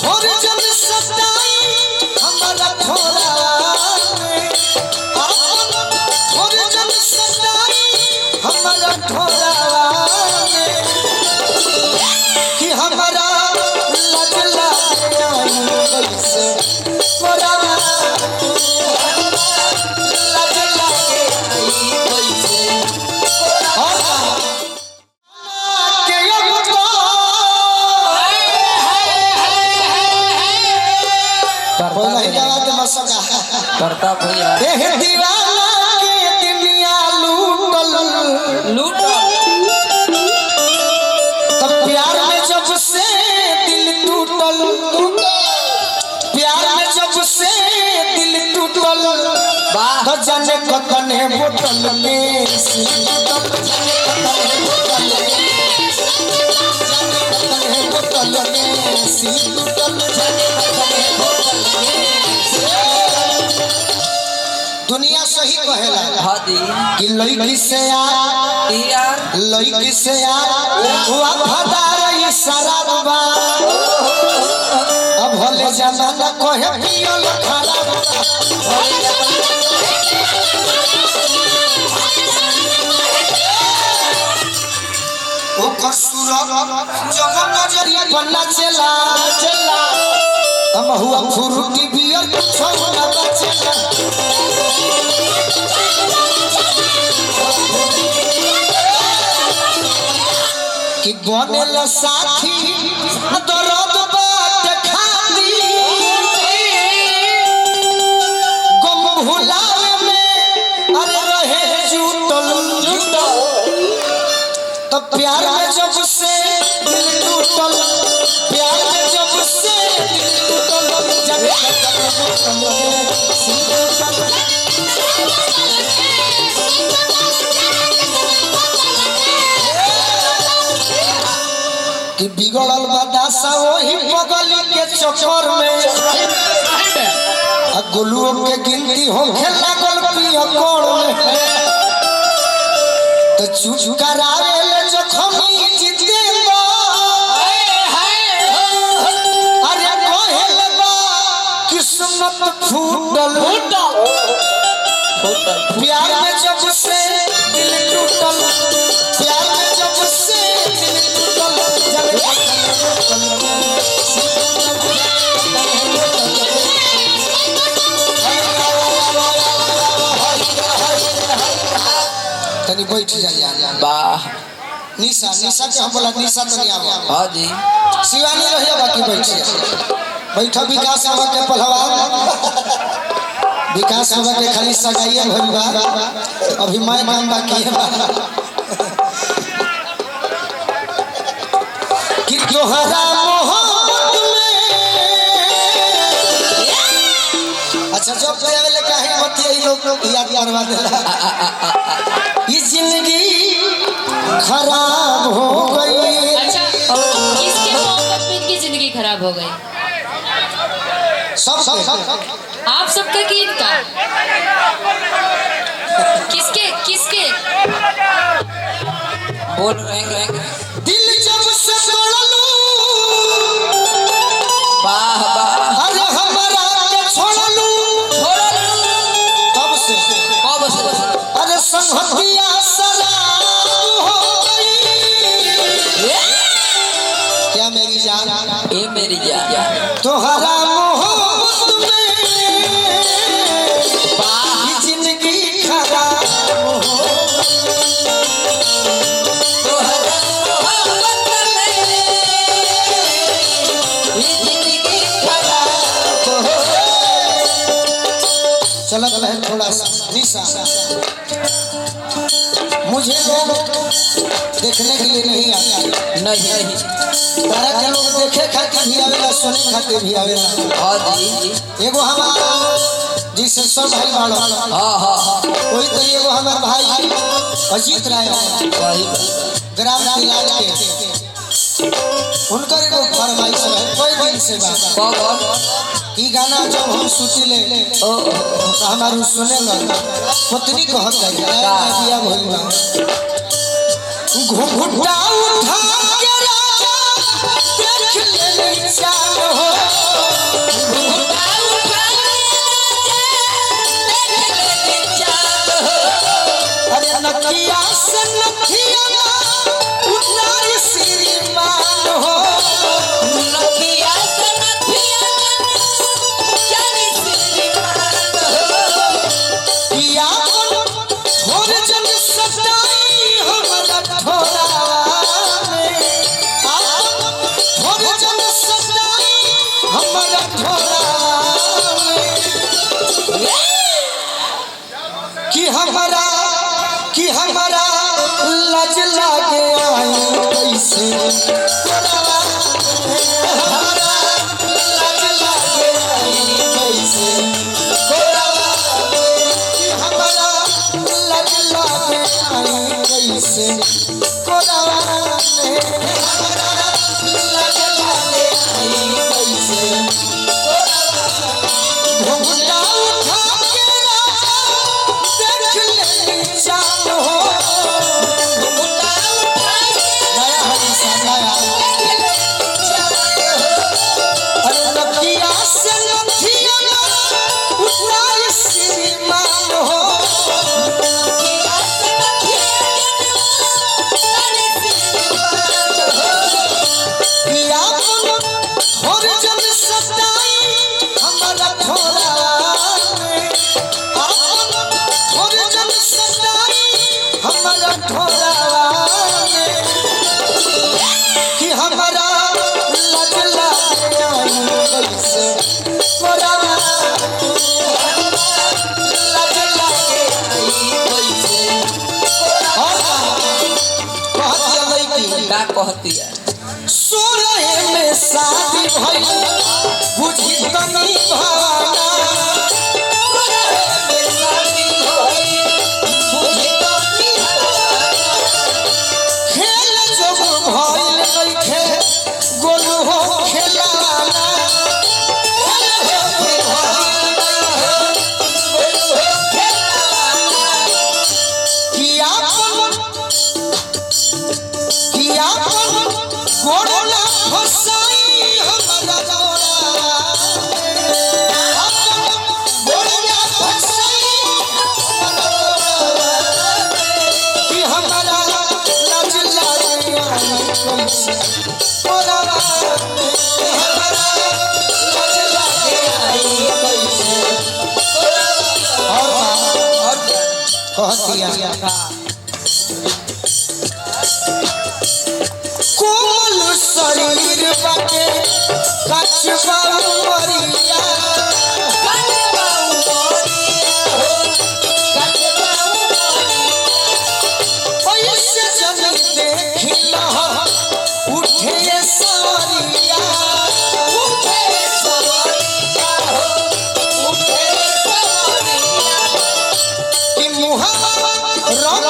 और जब सताई हमारा थोड़ा और जब सताई हमारा थोड़ा कि हमारा लज लगे आई कैसे थोड़ा लज लगे आई कैसे करता भैया दीवाना के दुनिया लूटल लूटल तब प्यार में जब से दिल टूटल प्यार में जब से दिल टूटल तो जाने कतने बोतल में दुनिया सही कहेला कि लड़की से यार लड़की से यार वफादार ई शराबा अब भले जमाना कहे पियल खराब ओकर सूरत जब नजरिया बन्ना चला हम हुआ फ्रूटी बियर छोड़ा बचला कि बनल साथी दर्द बात खाती गम भुलावे में अरे रहे जुटल तब प्यार में जब से दिल टूटल प्यार में जब से दिल टूटल जब कि बिगड़ल बदासा वही बगली के चक्कर में गोलुओं के गिनती हो लागल पिया कोड़ में तो चुप करावे ले जखमी जीते अरे कोहेल बा किस्मत फूटल प्यार में जब से दिल टूटल प्यार में जब से दिल टूटल तनी बैठ जाइए वाह निशा निशा के हम बोला निशा तनी आवा हां जी शिवानी रहिए बाकी बैठिए बैठो विकास बाबा के पहलवान विकास बाबा के खाली सगाइए भइल बा अभी मैं काम बाकी है कि तोहरा मोहब्बत में अच्छा जब आवेले काहे बतिया लोग याद करवा देला ये जिंदगी खराब हो गई। अच्छा किसके मोहब्बत में इनकी जिंदगी खराब हो गई? सब आप सबका कि इनका? किसके किसके? बोल रहे दिल जब से तोड़लू वाह वाह अरे हमारा के छोड़लू कब से अरे संहतिया शराब हो गई। क्या मेरी जान ए मेरी जान तोहरा मोहब्बत में ये जिंदगी खराब हो तोहरा मोहब्बत में ये जिंदगी खराब हो चलत रहे थोड़ा सा निशा मुझे लोग देखने के लिए नहीं आते नहीं तारा के लोग देखे खातिर भी आवेला सुने खातिर भी आवेला हां जी एगो हमारा जिसे सब भाई बाड़ो हां हां वही तो एगो हमार भाई अजीत राय सही ग्राम तिलाल के उनकर एगो फरमाइश है कोई दिन से बात कौन की गाना जब हम सुतिले तो हमारू सुने लगा पत्नी कहत है बिया भइल बा घुघुटा उठा के राजा देख ले चाल हो हमारा थोड़ा कि हमारा लज लागे आई कैसे हमारा लज लागे आई कैसे कि हमारा लज लागे आई कैसे कोरावा में हमारा लज लागे आई कैसे घुंघटा उठा के राजा देख ले चाँद हो घुंघटा उठा के नया हरीसा नया अरे नदिया से नदिया उतार श्रीमान हो नदिया से नदिया पिया और जब सताई हमारा थोड़ा और जब सताई हमारा थोड़ा कि हमारा लज लागे आई कैसे कोरावा लज लागे आई कैसे कहत चलै की का कहती है 16 में शादी भई बुझी तनी भावना 16 में शादी भई बुझी तनी भावना खेल जब भइल नइखे गोलू हो खेलाना खेल जब भइल नइखे गोलू हो खेलाना कि आपन गोड़ला फसाई हमारा गोड़ा आपन गोड़ला फसाई कि हमारा लज लागे आई कैसे कोरावा हमारा लज लागे आई कैसे कोरावा और कहतिया कोमल शरीर बाटे कचबा उमरिया ऐसे जब देखी न उठे सवरिया कि मुहा रंग